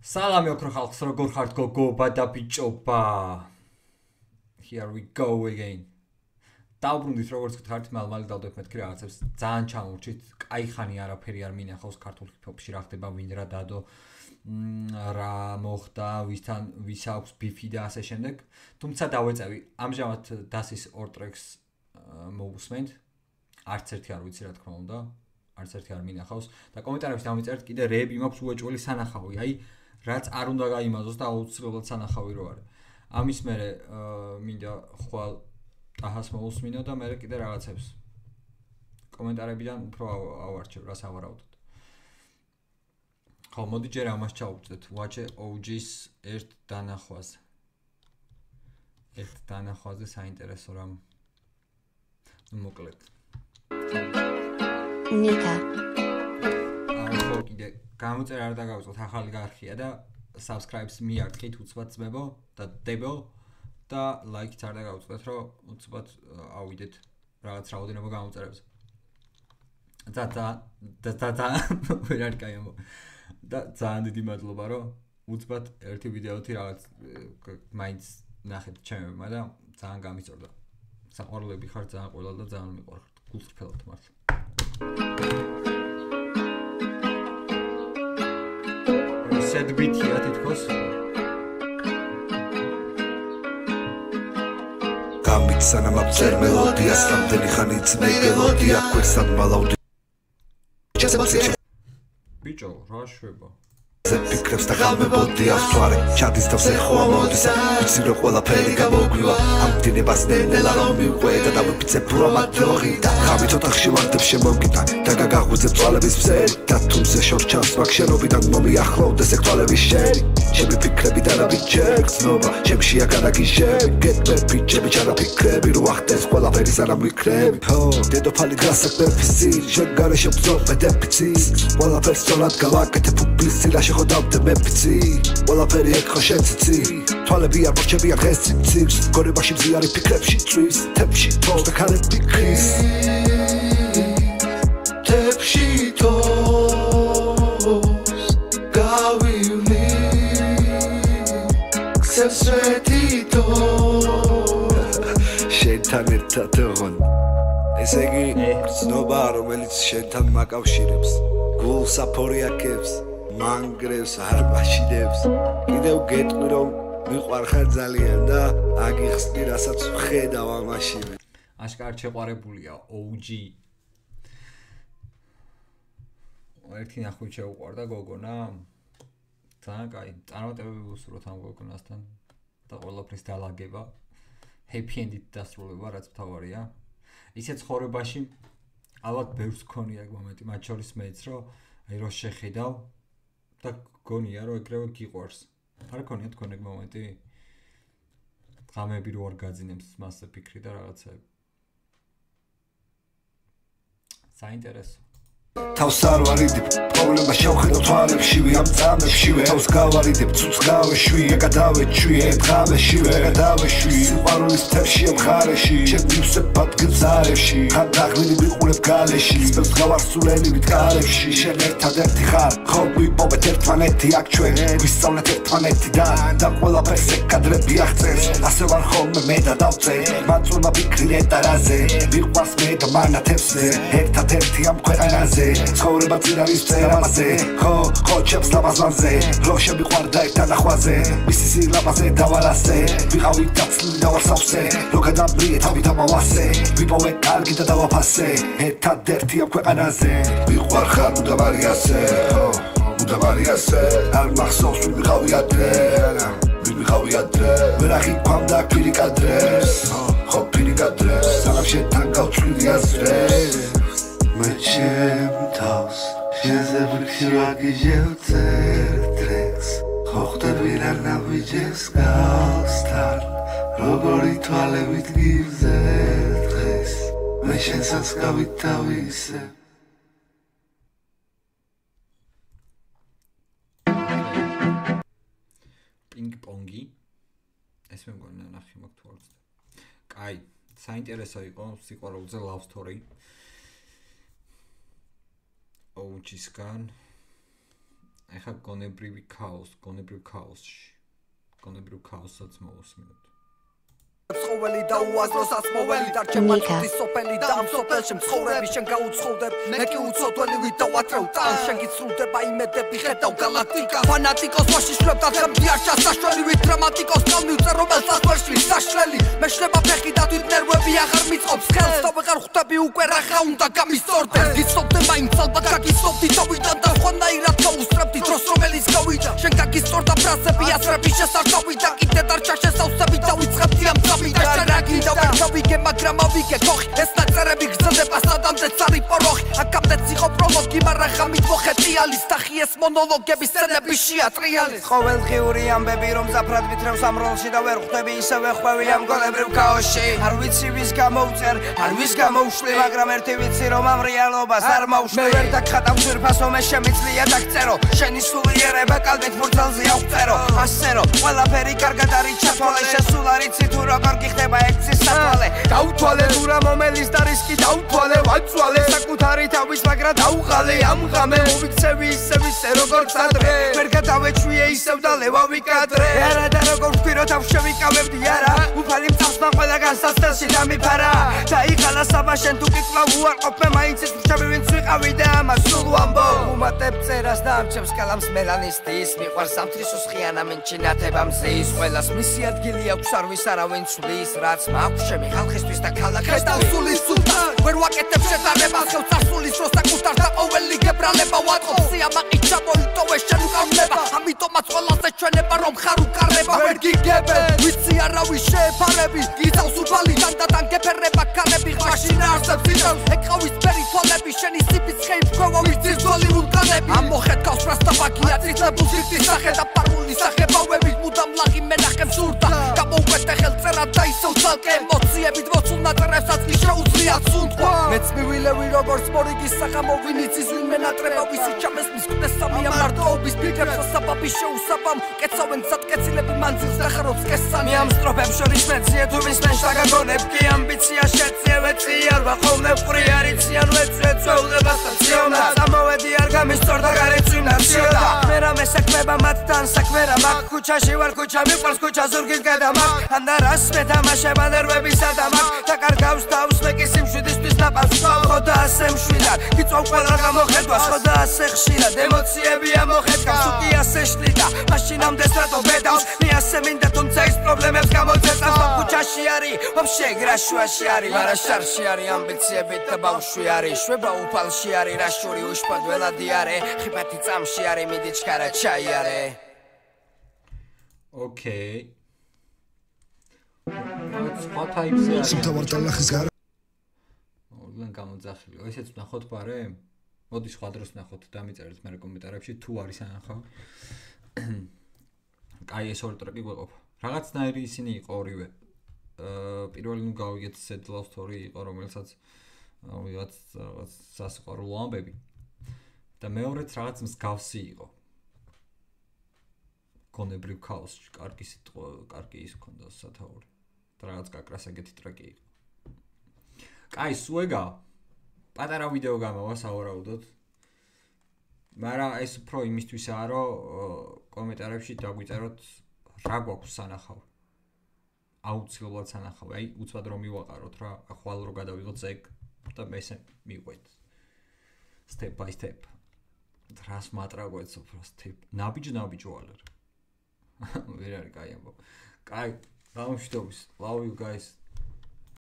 Salami okro xalqs როგორ ხართ გოგობა და ბიჭობა. Here we go again. Დავბრუნდით როგორც გითხარით, მალ-მალე დავდებ მეთქი რაღაცებს. ძალიან ჩამორჩით. კაი ხანი არაფერი არ მინახავს ქართულ ჰიპ-ჰოპში რა ხდება, ვინ რა დადო, რა მოხდა, ვის აქვს ბიფი და ასე შემდეგ. თუმცა დავეწევი. ამჟამად დასის ორ ტრეკს მოვუსმენთ. არც ერთი არ ვიცი რა თქმა უნდა. არც ერთი არ მინახავს და კომენტარებში დამიწერეთ კიდე რეები მაქვს უეჭველი სანახავი. აი რაც არ უნდა გაიმაზოს და აუცილებლად სანახავი რო არის. ამის მერე მინდა ხვალ ტაჰას მოусმინო და მერე კიდე რაღაცებს. კომენტარებიდან უფრო ავარჩევ, რას ავარავდოთ. ხო, მოდი ჯერ ამას ჩავუწეთ. ვაჩე OG-ს ერთ დანახვაზე. ერთ დანახვაზე საინტერესო რამ მოკლედ. Nika. ხო, კიდე გამოწერა არ დაგავიწყოთ, ახალი გარხია და subscribe-ს მიარტყით უცბად ძმებო და დებო და like-ს არ დაგავიწყოთ, რომ უცბად ავიდეთ რაღაც რაოდენობა გამოწერებს. და ვერ არის კაი ამბო. და ძალიან დიდი მადლობა, რომ უცბად ერთი ვიდეოთი რაღაც მაინც ნახეთ ჩემებმა და ძალიან გამიწორდა. საყვარლები ხარ ძალიან ყველა და ძალიან მიყვარხართ. გულწრფელად მართლა. Set beat-ია თითქოს. გამიცანა მაფწერ მელოდიას რამდენი ხანი ძმე გელოდია კვერსად მალავდი ბიჭო, რა შვება? ფიქრებს და გამებოდი ახსვარე ჩადის თავს ეხვა მოდის ვიცი რომ ყველაფერი გამოგვივა ამ დინებას ნელა რომ მივყვე და დამიფიცებ რომ ადროღი და ხამით ოთახში ვარდებ შემოგიტან და გაგაღვიძებ წვალების მსერი და თუმზე შორ ჩავს მაგ შენობიდან მომიახლოვდეს ეგ წვალების შენი ჩემი ფიქრები და რა ბიჭები გრძნობა ჩემში აგარაგიშები გეტმე ბიჭები ჩანაფიქრები რო ახდეს ყველაფერი სანამ ვიქრები ჰო დედოფალი გასაკეთებსი შენ გარეშე ბრძოლ დეფიცის ყველაფერს სწორად გავაკეთებ უფლისი რა შეხოდავდე მეფიცი ყველაფერი ეგ ხო შეციცი თვალები არ მორჩებიან დღეს ციცივს გორებაში მზიარი ფიქრებში წვის თებში თოს და ქალები ფიქრის თებში თოს გავივლი ქსებს რეთითო შენთან ერთად ოღონ ესე იგი გრძნობა რომელიც შენთან მაკავშირებს გულს აფორიაკებს მანგრევს არ მაშინებს კიდევ გეტყვი რომ მიყვარხარ ძალიან და აგიხსნი რასაც ვხედავ ამაშინე აშკარად შეყვარებულია OG ერთი ნახვით შეუყვარდა გოგონა ძალიან კაი წარმატებები ვუსურვოთ ამ გოგონასთან და ყველაფრის დალაგება happy end-ით დასრულება რაც მთავარია ისე ცხოვრებაში ალბათ ბევრს ქონია მომენტი მათ შორის მეც რომ აი რო შეხედავ და გონია რომ ეგრევე გიყვარს. არ ქონია თქვენ ეგ მომენტი? ღამეები რო არ გაძინებს მასზე ფიქრი და რაღაცები. საინტერესო. თავს არ ვარიდებ პრობლემა შევხედო თვალებშივე ამ წამებშივე თავს გავარიდებ ცუც გავეშვი ეკადავეჩვი ეთღავეშივე ეკადავეშვი სიყვარულის თებში ამ ხარეში ჩემ მივსებ ბატგზარებში ხანდაღლილი ვიყურებ გალეში სპელს გავარსულენი ვიტკარებში შენ ერთადერთი ხარ ხო ვიპოვეთ ერთმანეთი აქ ჩვენ ვისწავლეთ ერთმანეთიდან და ყველაფერს ეკადრები აღწევს ასე ვარ ხოლმე მე და დავწე მაწუნა ფიქრი ნეტარაზე მიყვარს მე და მანათებსზე ერთადერთი ამ ქვეყანაზე ცხოვრება წინ არის წერამაზე ხო ჩებს ლამაზმანზე რო შემიყვარდა ერთად ახვაზე მისი სილამაზე დავალასე ვიყავი დაცლული და ვარსავსე რო გადაბრიე თავით ამავასე ვიპოვე კარგი და დავაფასე ერთადერთი ამ ქვეყანაზე ვიყვარხარ უდაბარიასე ხო უდაბარიასე არ მახსოვს ვიყავი ადრე ვიყავი ადრე ვერახი ქვამდა პირი კადრებს ხო პირი კადრებს სანამ შენთან გავწვიდი აზრებს მეჩემ თავს შენზე ვიქცირვაგიჟევ წერტრექს ხო ხდები რა ნავიჯეს გავსთან როგორი თვალებით გივზე დღეს მე შენსაც გავითავისე პინგ-პონგი ეს მე მგონი ნახე მაგ თუ არ ვცდები. კაი, საინტერესო იყო სიყვარულზე love story. OG-სგან ეხა გონებრივი ქაოსსაც მოვუსმინოთ. Მცხოველი და უაზროსაც მოველი დარჩება წუთის სოფელი და ამ სოფელში მცხოვრები შენ გაუცხობდებ მე კი უცოდველი ვიდავატრევ ტან შენ გიცრუდება იმედები ხედავ გალაქტიკა ფანატიკოს ვაშიშვლებ და ხემდი არ ჩასაშველი ვით დრამატიკოს წამივწერ რომელსაც ვერში საშლელი მე შლება ფეხი და თვით ნერვები აღარ მიწყობს ხელს და ვეღარ ხვდები უკვე რა უნდა გამისწორდეს გიცნობდე მაინც ალბათ გაგიცნობდი თავიდან და ხვანაირად გაუსწრებდი დროს რომელიც გავიდა შენ გაგისწორდა ფრაზები ასრები შესართავი და კიდე დარჩა შესავსები დავიწყებდი ამ Ragi da vertavige magrama vige koch es nacerები გრძდება სადამდე цаრი პოროხი აქამდე ციხო პროლოგი მაგრამ ხამით მოხეტი ალის ტახი ეს მონოლოგები სცენები შეატრიალის ყოველ ღიური ამბები რომ ზაფრად ვითრევს ამ როლში და ვერ ხვდები ისევე ხვევი ამ გონებრივ ქაოსში არ ვიცი ვის გამოვწერ არ ვის გამოვშლი მაგრამ ერთი ვიცი რომ ამ რეალობას არ მოვშლი მე ვერ დაგხატავ ძვირფასო მე შემიძლია დაგწერო შენი სულიერება კალმით მურცელზე ავწერო ასე რომ ყველაფერი კარგად არის ჩათვალე შესულ არიცი თუ როგორ გიხდება ექცის სათვალე დავთვალე თუ რა მომელის და რისკი დავთვალე ვაცვალე საკუთარი თავის მაგრამ დავღალე ამ ღამე მოვიქცევი ისევ ისე როგორც ადრე ვერ გადავეჩვიე ისევ და ლევა ვიკადრე არა და როგორ ვთქვირო თავ შევიკავებდი არა უფალი მწავსმა ყველა განსასწრებში დამიფარა დაიღალა საბა შენ თუ კი კვლავ უარყოფ მე მაინც ის რჩები ვინც ვიყავი და ამას სულ ვამბო უმატებ წერას და ამჩებს კალამს მელანისტის მიყვარს სამთრისოს ხიანა მენჩინათება მზის ყველას მისი ადგილი აქვს არ ვის არავინ ცვლის რაც მაქვს ჩემი ხალხისთვის და ქალაქის დავსულის სულთან ვერ ვაკეთებ შეტარებას ხელს წასულის დროს საკუთარ დაყოველი გებრალება ვატყობ სიამაყი ჩამოიტოვე შენ უკავნება ამიტომაც ყველაზე ჩვენება რომ ხარ უკარება ვერ გიგებენ ვიცი არავის შეეფარები გიწავს უფალი დანდადან გეფერება ქარები მაშინ არსებს იწევს ეკყავის ფერი თვალები შენი სიფიცხე იმქვევა ვიცი ძველი ვულკანები ამ მოხეთქავს პრასტაბაკია წიწებულ სიხდის სახე და პარული სახებავებით მუდამ ლაღი მენახემ სურდა გამოვკვეთე ხელწერა და ისევ ცალკე ემოციებით მოცულ ნაწერებსაც კი შეუძლია ცუნთქვა მეც მივილევი როგორც მორიგის საღამო ვინიც იზვინ მენატრება ვისი ჩამესმის კვდეს სამია მარტოობის ფიქრებს ასაბაბი შეუსაბამ კეცავენ გზატკეცილები მანძილს დახარობს კესანი მე ამ სტროფებს შორის მეძიე თუ ვის მენშ დაგაგონებ კი ამბიცია შეძიე ვეწიარ ვახოვნებ ყრი არიციან ვეწვე წვეულებას და ციონა სამოვედი არ გამისწორდა გარეცვინაციოდა მე რამე საქმება მათთან საქმე რა მაგ ქუჩაში ვარ ქუჩა მიყვარს ქუჩა ზურგის გადამაგ ანდა რას მე თამაშება ნერვებისა და მაგ დაკარგავს თავს მე კი სიმშვიდისთვის ნაპავს ხო და ასე მშვიდად გიწევ ყველა გამოხედვას ხო და ასე ხშირად ემოციები ამოხეთქავს თუ კი ასე შლიდა მაშინ ამდენს რატო ბედავს მე ასე მინდა თუმცა ის პრობლემებს გამოძერწავს ქუჩაში არის ვაფშე გრაშუაში არის მაგრამ შარში არის ამბიციები და ბავშვი არის შვება უფალში არის რაშური უშფად ველადი არის ხიფათი წამში არის მიდი ჩქარა ჩაი არის ოკეი სხვა ტაიპზე არის სამთავარ ტალახის გარ ორგან გამოძახილი ესეც ნახოთ პარე მოდი სხვა დროს ნახოთ დამიწერეთ მე კომენტარებში თუ არის ანახავ კაი ეს ორი ტრეკი გვეყოფა რაღაცნაირი ისინი იყო ორივე პირველი ნუ გავიგეთ sad love story იყო რომელსაც რაღაც სასიყვარულო ამბები და მეორეც რაღაც მსგავსი იყო გონებრივ ქაოსში კარგი სიტყვა კარგი ის ქონდა სათაური და რაღაც კაკრას ეგეთი ტრეკი იყო კაი სუეგა პატარა ვიდეო გამავა სავარაუდოდ მაგრამ ეს უფრო იმისთვისაა რომ კომენტარებში დაგვიწეროთ რა გვაქვს სანახავი აუცილებლად სანახავი აი უცბად რომ მივაყაროთ რა ახვალ რო გადავიღოთ ეგ და მესე მიყვეთ step by step რას მატრაგვეთ უფრო step ნაბიჯ ვალერ ვერ არის კაი ამბო კაი გამშვიდობის love you guys